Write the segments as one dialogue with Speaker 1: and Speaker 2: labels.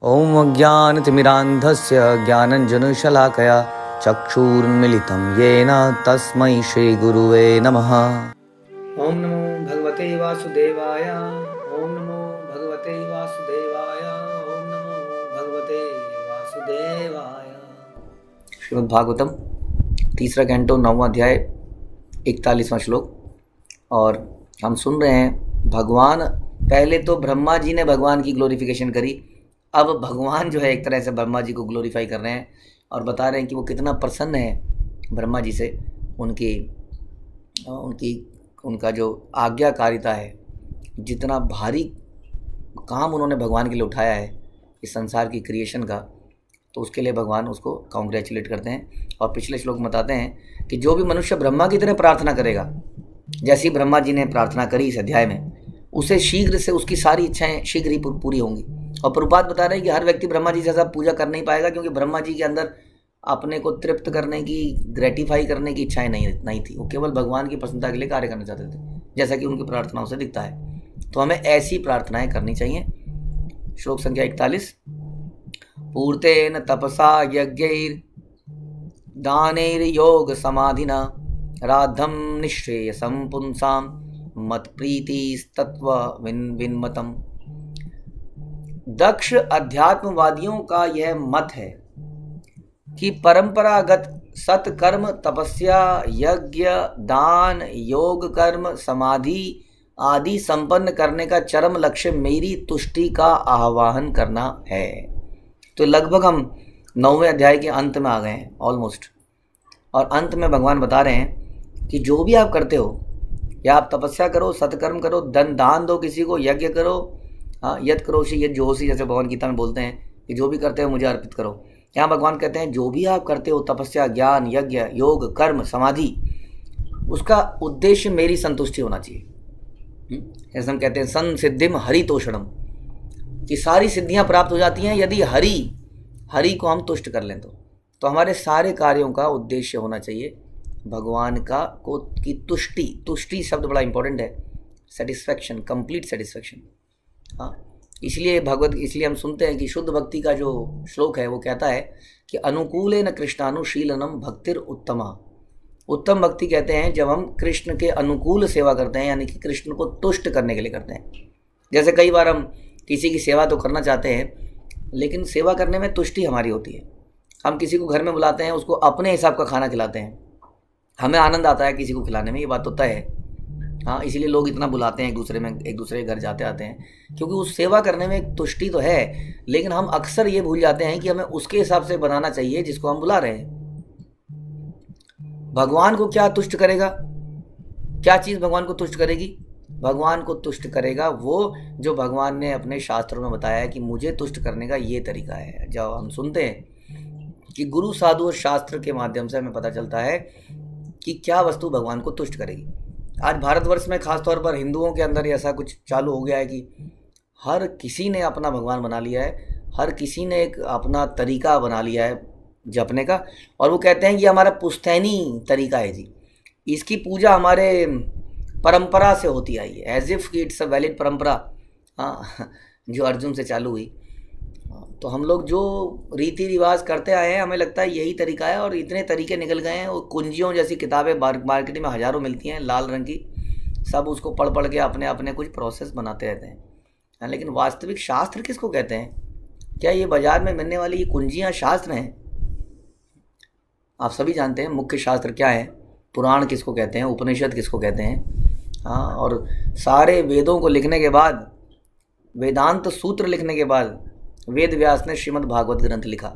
Speaker 1: ॐ अज्ञानतिमिरान्धस्य ज्ञानञ्जनशलाकया चक्षुरुन्मिलितं येन तस्मै श्रीगुरुवे नमः। ॐ नमो भगवते वासुदेवाय। ॐ नमो भगवते वासुदेवाय। ॐ नमो भगवते वासुदेवाय। श्रीमद् भागवतम तीसरा कैंटो 9वां अध्याय 41वां श्लोक। और हम सुन रहे हैं भगवान, पहले तो ब्रह्मा जी ने भगवान की ग्लोरिफिकेशन करी, अब भगवान जो है एक तरह से ब्रह्मा जी को ग्लोरीफाई कर रहे हैं और बता रहे हैं कि वो कितना प्रसन्न है ब्रह्मा जी से, उनका जो आज्ञाकारिता है, जितना भारी काम उन्होंने भगवान के लिए उठाया है इस संसार की क्रिएशन का, तो उसके लिए भगवान उसको कॉन्ग्रेचुलेट करते हैं। और पिछले श्लोक में बताते हैं कि जो भी मनुष्य ब्रह्मा की तरह प्रार्थना करेगा, जैसी ब्रह्मा जी ने प्रार्थना करी इस अध्याय में, उसे शीघ्र से उसकी सारी इच्छाएं शीघ्र ही पूरी होंगी। और प्रभुपाद बता रहे हैं कि हर व्यक्ति ब्रह्मा जी जैसा पूजा कर नहीं पाएगा, क्योंकि ब्रह्मा जी के अंदर अपने को तृप्त करने की, ग्रेटिफाई करने की इच्छाएं नहीं थी। वो केवल भगवान की प्रसन्नता के लिए कार्य करना चाहते थे, जैसा कि उनकी प्रार्थनाओं से दिखता है। तो हमें ऐसी प्रार्थनाएं करनी चाहिए। श्लोक संख्या 41। पूर्तेन तपसा यज्ञैर दानैर्योग समाधिना राधम निश्रेयसं पुंसाम मत प्रीतिस्तत्व विन्मतम। दक्ष अध्यात्मवादियों का यह मत है कि परंपरागत सत्कर्म, तपस्या, यज्ञ, दान, योग कर्म, समाधि आदि संपन्न करने का चरम लक्ष्य मेरी तुष्टि का आह्वान करना है। तो लगभग हम 9वें अध्याय के अंत में आ गए हैं ऑलमोस्ट। और अंत में भगवान बता रहे हैं कि जो भी आप करते हो, या आप तपस्या करो, सत्कर्म करो, दान दो किसी को, यज्ञ करो, यद करोषि यद जोहोषि, जैसे भगवान गीता में बोलते हैं कि जो भी करते हो मुझे अर्पित करो। यहाँ भगवान कहते हैं जो भी आप करते हो, तपस्या, ज्ञान, यज्ञ, योग, कर्म, समाधि, उसका उद्देश्य मेरी संतुष्टि होना चाहिए। जैसे हम कहते हैं सन सिद्धिम हरितोषणम, कि सारी सिद्धियाँ प्राप्त हो जाती हैं यदि हरि को हम तुष्ट कर लें। तो हमारे सारे कार्यों का उद्देश्य होना चाहिए भगवान की तुष्टि शब्द बड़ा इंपॉर्टेंट है। Satisfaction, complete satisfaction. इसलिए हम सुनते हैं कि शुद्ध भक्ति का जो श्लोक है वो कहता है कि अनुकूलेन कृष्णानुशीलनम भक्तिर उत्तमा। उत्तम भक्ति कहते हैं जब हम कृष्ण के अनुकूल सेवा करते हैं, यानी कि कृष्ण को तुष्ट करने के लिए करते हैं। जैसे कई बार हम किसी की सेवा तो करना चाहते हैं, लेकिन सेवा करने में तुष्टि हमारी होती है। हम किसी को घर में बुलाते हैं, उसको अपने हिसाब का खाना खिलाते हैं, हमें आनंद आता है किसी को खिलाने में, ये बात तो तय है। इसीलिए लोग इतना बुलाते हैं एक दूसरे के घर जाते आते हैं, क्योंकि उस सेवा करने में एक तुष्टि तो है, लेकिन हम अक्सर ये भूल जाते हैं कि हमें उसके हिसाब से बनाना चाहिए जिसको हम बुला रहे हैं। भगवान को क्या तुष्ट करेगा? क्या चीज़ भगवान को तुष्ट करेगी? भगवान को तुष्ट करेगा वो जो भगवान ने अपने शास्त्रों में बताया है कि मुझे तुष्ट करने का ये तरीका है। जब हम सुनते हैं कि गुरु साधु और शास्त्र के माध्यम से हमें पता चलता है कि क्या वस्तु भगवान को तुष्ट करेगी। आज भारतवर्ष में खासतौर पर हिंदुओं के अंदर ऐसा कुछ चालू हो गया है कि हर किसी ने अपना भगवान बना लिया है, हर किसी ने एक अपना तरीका बना लिया है जपने का, और वो कहते हैं कि हमारा पुश्तैनी तरीका है जी, इसकी पूजा हमारे परंपरा से होती आई है, as if it's a valid परंपरा, जो अर्जुन से चालू हुई। तो हम लोग जो रीति रिवाज करते आए हैं, हमें लगता है यही तरीका है, और इतने तरीके निकल गए हैं। वो कुंजियों जैसी किताबें मार्केट में हज़ारों मिलती हैं लाल रंग की, सब उसको पढ़ के अपने अपने कुछ प्रोसेस बनाते रहते हैं। लेकिन वास्तविक शास्त्र किसको कहते हैं? क्या ये बाज़ार में मिलने वाली ये कुंजियाँ शास्त्र हैं? आप सभी जानते हैं मुख्य शास्त्र क्या है, पुराण किसको कहते हैं, उपनिषद किसको कहते हैं। और सारे वेदों को लिखने के बाद, वेदांत सूत्र लिखने के बाद वेद व्यास ने श्रीमद् भागवत ग्रंथ लिखा।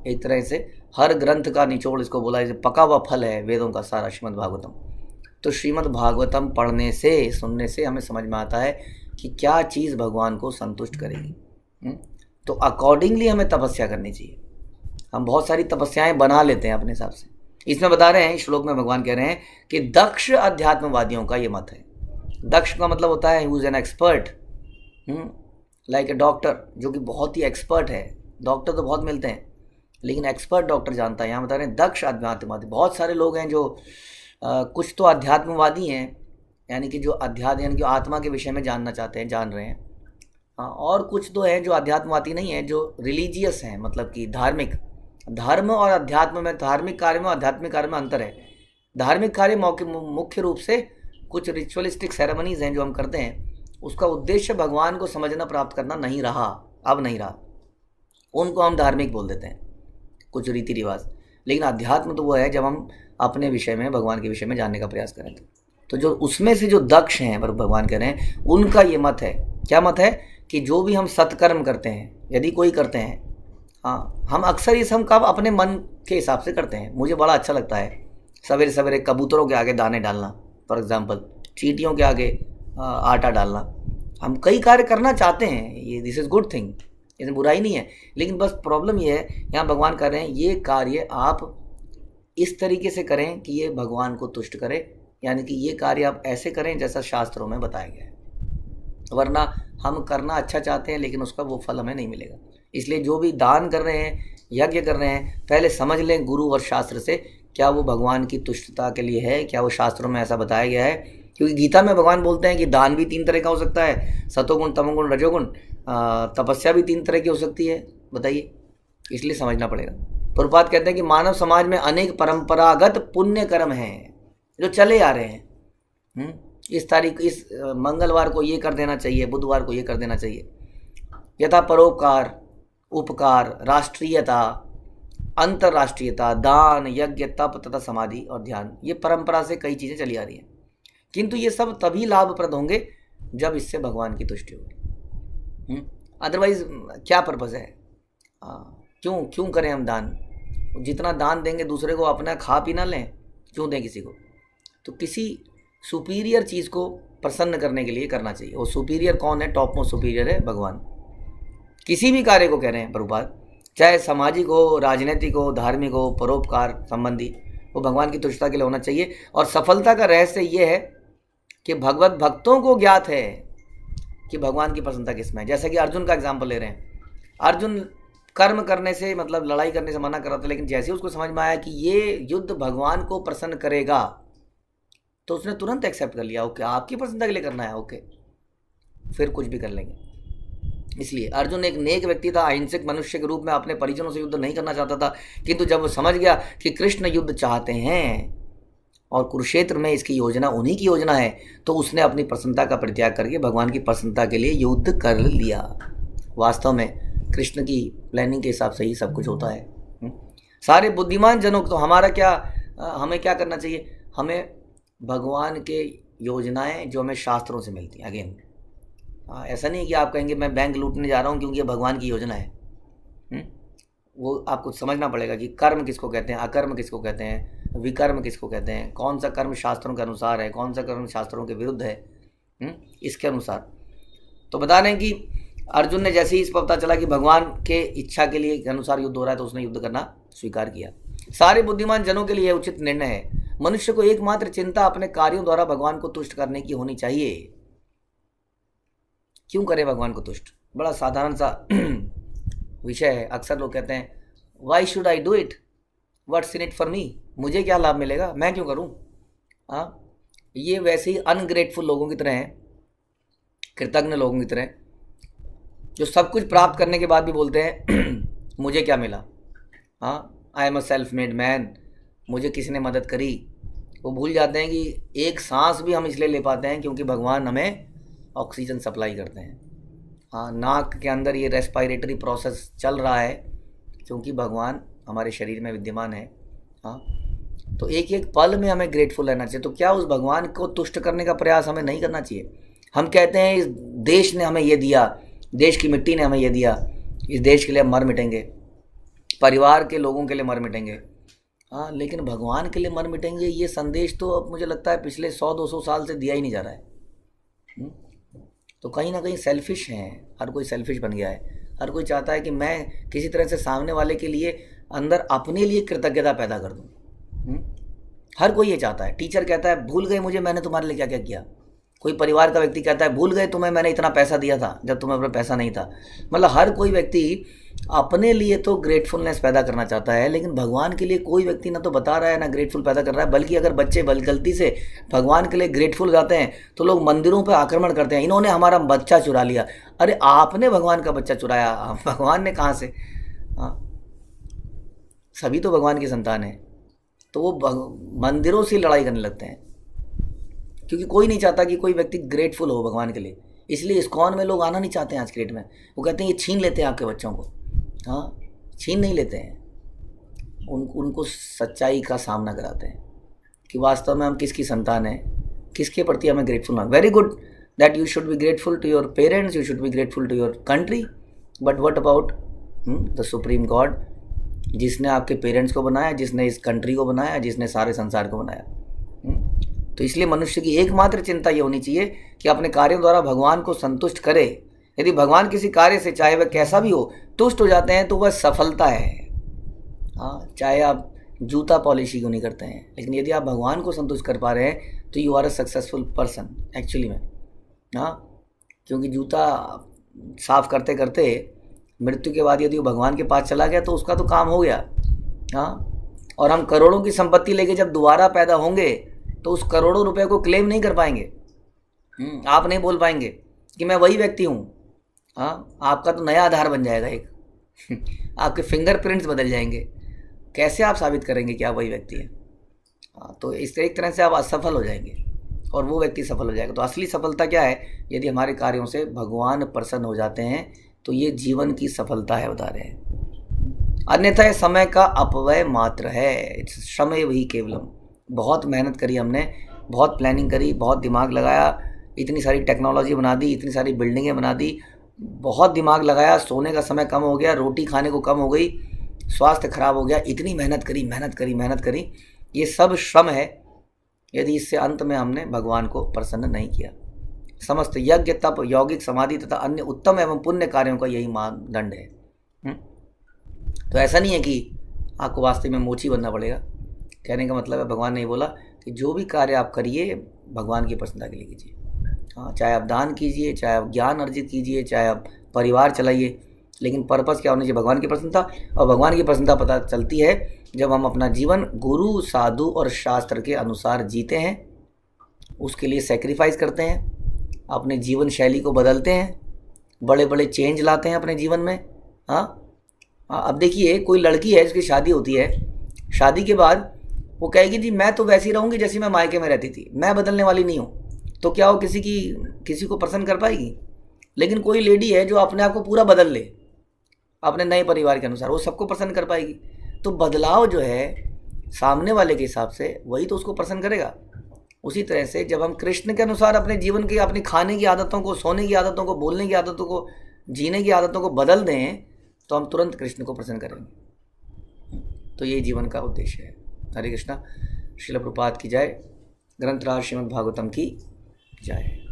Speaker 1: एक तरह से हर ग्रंथ का निचोड़ इसको बोला, जैसे पका हुआ फल है वेदों का सारा श्रीमद् भागवतम। तो श्रीमद् भागवतम पढ़ने से, सुनने से हमें समझ में आता है कि क्या चीज़ भगवान को संतुष्ट करेगी। तो अकॉर्डिंगली हमें तपस्या करनी चाहिए। हम बहुत सारी तपस्याएं बना लेते हैं अपने हिसाब से। इसमें बता रहे हैं, इस श्लोक में भगवान कह रहे हैं कि दक्ष अध्यात्मवादियों का ये मत है। दक्ष का मतलब होता है who is an expert, like a doctor, जो कि बहुत ही एक्सपर्ट है। डॉक्टर तो बहुत मिलते हैं, लेकिन एक्सपर्ट डॉक्टर जानता है। यहाँ बता रहे हैं दक्ष अध्यात्मवादी। बहुत सारे लोग हैं जो कुछ तो अध्यात्मवादी हैं, यानी कि जो अध्यात्म यानी कि आत्मा के विषय में जानना चाहते हैं, जान रहे हैं, हाँ, और कुछ तो हैं जो अध्यात्मवादी नहीं है, जो रिलीजियस हैं, मतलब कि धार्मिक। धर्म और अध्यात्म में, धार्मिक कार्य में आध्यात्मिक कार्य में अंतर है। धार्मिक कार्य मुख्य रूप से कुछ रिचुअलिस्टिक सेरेमनीज हैं जो हम करते हैं, उसका उद्देश्य भगवान को समझना प्राप्त करना नहीं रहा, अब नहीं रहा, उनको हम धार्मिक बोल देते हैं, कुछ रीति रिवाज। लेकिन अध्यात्म तो वो है जब हम अपने विषय में, भगवान के विषय में जानने का प्रयास करें। तो जो उसमें से जो दक्ष हैं, पर भगवान कह रहे हैं, उनका ये मत है। क्या मत है? कि जो भी हम सत्कर्म करते हैं, यदि कोई करते हैं, हाँ, हम अक्सर ये सब काम अपने मन के हिसाब से करते हैं। मुझे बड़ा अच्छा लगता है सवेरे सवेरे कबूतरों के आगे दाने डालना, फॉर एग्जाम्पल चींटियों के आगे आटा डालना। हम कई कार्य करना चाहते हैं, ये दिस इज़ गुड थिंग, इसमें बुराई नहीं है। लेकिन बस प्रॉब्लम ये है, यहाँ भगवान कर रहे हैं ये कार्य आप इस तरीके से करें कि ये भगवान को तुष्ट करे, यानी कि ये कार्य आप ऐसे करें जैसा शास्त्रों में बताया गया है। वरना हम करना अच्छा चाहते हैं लेकिन उसका वो फल हमें नहीं मिलेगा। इसलिए जो भी दान कर रहे हैं, यज्ञ कर रहे हैं, पहले समझ लें गुरु और शास्त्र से, क्या वो भगवान की तुष्टता के लिए है, क्या वो शास्त्रों में ऐसा बताया गया है। क्योंकि गीता में भगवान बोलते हैं कि दान भी 3 तरह का हो सकता है, सतोगुण, तमोगुण, रजोगुण। तपस्या भी 3 तरह की हो सकती है, बताइए। इसलिए समझना पड़ेगा। प्रभुपाद कहते हैं कि मानव समाज में अनेक परंपरागत पुण्य कर्म हैं जो चले आ रहे हैं। इस तारीख, इस मंगलवार को ये कर देना चाहिए, बुधवार को ये कर देना चाहिए। यथा परोपकार, उपकार, राष्ट्रीयता, अंतर्राष्ट्रीयता, दान, यज्ञ, तप तथा समाधि और ध्यान, ये परंपरा से कई चीज़ें चली आ रही हैं। किंतु ये सब तभी लाभप्रद होंगे जब इससे भगवान की तुष्टि होगी। अदरवाइज क्या पर्पज़ है? क्यों करें हम दान? जितना दान देंगे दूसरे को, अपना खा पी ना लें, क्यों दें किसी को? तो किसी सुपीरियर चीज़ को प्रसन्न करने के लिए करना चाहिए। वो सुपीरियर कौन है? टॉप मोस्ट सुपीरियर है भगवान। किसी भी कार्य को कह रहे हैं प्रभुपाद, चाहे सामाजिक हो, राजनीतिक हो, धार्मिक हो, परोपकार संबंधी, वो भगवान की तुष्टता के लिए होना चाहिए। और सफलता का रहस्य ये है कि भगवत भक्तों को ज्ञात है कि भगवान की प्रसन्नता किसमें है। जैसे कि अर्जुन का एग्जाम्पल ले रहे हैं। अर्जुन कर्म करने से, मतलब लड़ाई करने से मना कर रहा था, लेकिन जैसे उसको समझ में आया कि ये युद्ध भगवान को प्रसन्न करेगा तो उसने तुरंत एक्सेप्ट कर लिया। ओके, आपकी प्रसन्नता के लिए करना है, ओके, फिर कुछ भी कर लेंगे। इसलिए अर्जुन एक नेक व्यक्ति था, अहिंसक मनुष्य के रूप में अपने परिजनों से युद्ध नहीं करना चाहता था। किंतु जब वो समझ गया कि कृष्ण युद्ध चाहते हैं और कुरुक्षेत्र में इसकी योजना उन्हीं की योजना है, तो उसने अपनी प्रसन्नता का परित्याग करके भगवान की प्रसन्नता के लिए युद्ध कर लिया। वास्तव में कृष्ण की प्लानिंग के हिसाब से ही सब कुछ होता है। सारे बुद्धिमान जनों को तो हमारा क्या, हमें क्या करना चाहिए? हमें भगवान के योजनाएं जो हमें शास्त्रों से मिलती हैं। अगेन ऐसा नहीं है कि आप कहेंगे मैं बैंक लूटने जा रहा हूँ क्योंकि ये भगवान की योजना है। वो आपको समझना पड़ेगा कि कर्म किसको कहते हैं, अकर्म किसको कहते हैं, विकर्म किसको कहते हैं, कौन सा कर्म शास्त्रों के अनुसार है, कौन सा कर्म शास्त्रों के विरुद्ध है, इसके अनुसार। तो बता रहे हैं कि अर्जुन ने जैसे ही इस पर पता चला कि भगवान के इच्छा के लिए के अनुसार युद्ध हो रहा है, तो उसने युद्ध करना स्वीकार किया। सारे बुद्धिमान जनों के लिए उचित निर्णय है। मनुष्य को एकमात्र चिंता अपने कार्यों द्वारा भगवान को तुष्ट करने की होनी चाहिए। क्यों करें भगवान को तुष्ट? बड़ा साधारण सा विषय है। अक्सर लोग कहते हैं why should I do it, what's in it for me, मुझे क्या लाभ मिलेगा, मैं क्यों करूं? ये वैसे ही अनग्रेटफुल लोगों की तरह हैं, कृतज्ञ लोगों की तरह, जो सब कुछ प्राप्त करने के बाद भी बोलते हैं मुझे क्या मिला, I am a self made man, मुझे किसी ने मदद करी। वो भूल जाते हैं कि एक सांस भी हम इसलिए ले पाते हैं क्योंकि भगवान हमें ऑक्सीजन सप्लाई करते हैं। नाक के अंदर ये रेस्पिरेटरी प्रोसेस चल रहा है क्योंकि भगवान हमारे शरीर में विद्यमान है। तो एक एक पल में हमें ग्रेटफुल रहना चाहिए। तो क्या उस भगवान को तुष्ट करने का प्रयास हमें नहीं करना चाहिए? हम कहते हैं इस देश ने हमें ये दिया, देश की मिट्टी ने हमें ये दिया, इस देश के लिए मर मिटेंगे, परिवार के लोगों के लिए मर मिटेंगे। लेकिन भगवान के लिए मर मिटेंगे, ये संदेश तो अब मुझे लगता है पिछले 100-200 साल से दिया ही नहीं जा रहा है। तो कहीं ना कहीं सेल्फिश हैं, हर कोई सेल्फिश बन गया है। हर कोई चाहता है कि मैं किसी तरह से सामने वाले के लिए अंदर अपने लिए कृतज्ञता पैदा कर दूं। हर कोई ये चाहता है। टीचर कहता है भूल गए मुझे, मैंने तुम्हारे लिए क्या क्या किया। कोई परिवार का व्यक्ति कहता है भूल गए तुम्हें, मैंने इतना पैसा दिया था जब तुम्हें अपना पैसा नहीं था। मतलब हर कोई व्यक्ति अपने लिए तो ग्रेटफुलनेस पैदा करना चाहता है, लेकिन भगवान के लिए कोई व्यक्ति ना तो बता रहा है ना ग्रेटफुल पैदा कर रहा है। बल्कि अगर बच्चे गलती से भगवान के लिए ग्रेटफुल जाते हैं तो लोग मंदिरों पर आक्रमण करते हैं, इन्होंने हमारा बच्चा चुरा लिया। अरे आपने भगवान का बच्चा चुराया, भगवान ने कहाँ से? हाँ, सभी तो भगवान की संतान है। तो वो मंदिरों से लड़ाई करने लगते हैं, क्योंकि कोई नहीं चाहता कि कोई व्यक्ति ग्रेटफुल हो भगवान के लिए। इसलिए इस्कॉन में लोग आना नहीं चाहते हैं आज के डेट में। वो कहते हैं ये छीन लेते हैं आपके बच्चों को। हाँ, छीन नहीं लेते हैं, उनको सच्चाई का सामना कराते हैं कि वास्तव में हम किसकी संतान हैं, किसके प्रति हमें ग्रेटफुल होना। Very good that you should be grateful to your parents, you should be grateful to your country, but what about the supreme God, जिसने आपके पेरेंट्स को बनाया, जिसने इस कंट्री को बनाया, जिसने सारे संसार को बनाया। तो इसलिए मनुष्य की एकमात्र चिंता ये होनी चाहिए कि अपने कार्यों द्वारा भगवान को संतुष्ट करे। यदि भगवान किसी कार्य से, चाहे वह कैसा भी हो, तुष्ट हो जाते हैं तो वह सफलता है। हाँ, चाहे आप जूता पॉलिश ही क्यों नहीं करते हैं, लेकिन यदि आप भगवान को संतुष्ट कर पा रहे हैं तो you are a successful person actually में। हाँ, क्योंकि जूता साफ करते करते मृत्यु के बाद यदि वो भगवान के पास चला गया तो उसका तो काम हो गया। हाँ, और हम करोड़ों की संपत्ति लेके जब दोबारा पैदा होंगे तो उस करोड़ों रुपए को क्लेम नहीं कर पाएंगे। आप नहीं बोल पाएंगे कि मैं वही व्यक्ति हूँ। हाँ, आपका तो नया आधार बन जाएगा एक आपके फिंगरप्रिंट्स बदल जाएंगे। कैसे आप साबित करेंगे कि आप वही व्यक्ति हैं? हाँ, तो इस एक तरह से आप असफल हो जाएंगे और वो व्यक्ति सफल हो जाएगा। तो असली सफलता क्या है? यदि हमारे कार्यों से भगवान प्रसन्न हो जाते हैं तो ये जीवन की सफलता है, बता रहे हैं। अन्यथा यह समय का अपव्यय मात्र है। समय वही केवलम। बहुत मेहनत करी हमने, बहुत प्लानिंग करी, बहुत दिमाग लगाया, इतनी सारी टेक्नोलॉजी बना दी, इतनी सारी बिल्डिंगें बना दी, बहुत दिमाग लगाया, सोने का समय कम हो गया, रोटी खाने को कम हो गई, स्वास्थ्य खराब हो गया, इतनी मेहनत करी मेहनत करी मेहनत करी, ये सब श्रम है यदि इससे अंत में हमने भगवान को प्रसन्न नहीं किया। समस्त यज्ञ, तप, यौगिक समाधि तथा अन्य उत्तम एवं पुण्य कार्यों का यही मानदंड है। तो ऐसा नहीं है कि आपको वास्तव में मोची बनना पड़ेगा। कहने का मतलब है, भगवान ने बोला कि जो भी कार्य आप करिए भगवान की प्रसन्नता के लिए कीजिए। हाँ, चाहे आप दान कीजिए, चाहे आप ज्ञान अर्जित कीजिए, चाहे आप परिवार चलाइए, लेकिन पर्पस क्या होना चाहिए? भगवान की प्रसन्नता। और भगवान की प्रसन्नता पता चलती है जब हम अपना जीवन गुरु, साधु और शास्त्र के अनुसार जीते हैं, उसके लिए सेक्रीफाइस करते हैं, अपने जीवन शैली को बदलते हैं, बड़े बड़े चेंज लाते हैं अपने जीवन में। हाँ, अब देखिए, कोई लड़की है जिसकी शादी होती है, शादी के बाद वो कहेगी जी मैं तो वैसी रहूँगी जैसी मैं मायके में रहती थी, मैं बदलने वाली नहीं हूँ। तो क्या वो किसी को प्रसन्न कर पाएगी? लेकिन कोई लेडी है जो अपने आप को पूरा बदल ले अपने नए परिवार के अनुसार, वो सबको प्रसन्न कर पाएगी। तो बदलाव जो है सामने वाले के हिसाब से, वही तो उसको प्रसन्न करेगा। उसी तरह से जब हम कृष्ण के अनुसार अपने जीवन की, अपनी खाने की आदतों को, सोने की आदतों को, बोलने की आदतों को, जीने की आदतों को बदल दें तो हम तुरंत कृष्ण को प्रसन्न करेंगे। तो ये जीवन का उद्देश्य है। हरे कृष्णा। श्रील प्रभुपाद की जय। ग्रंथराज श्रीमद् भागवतम की जय।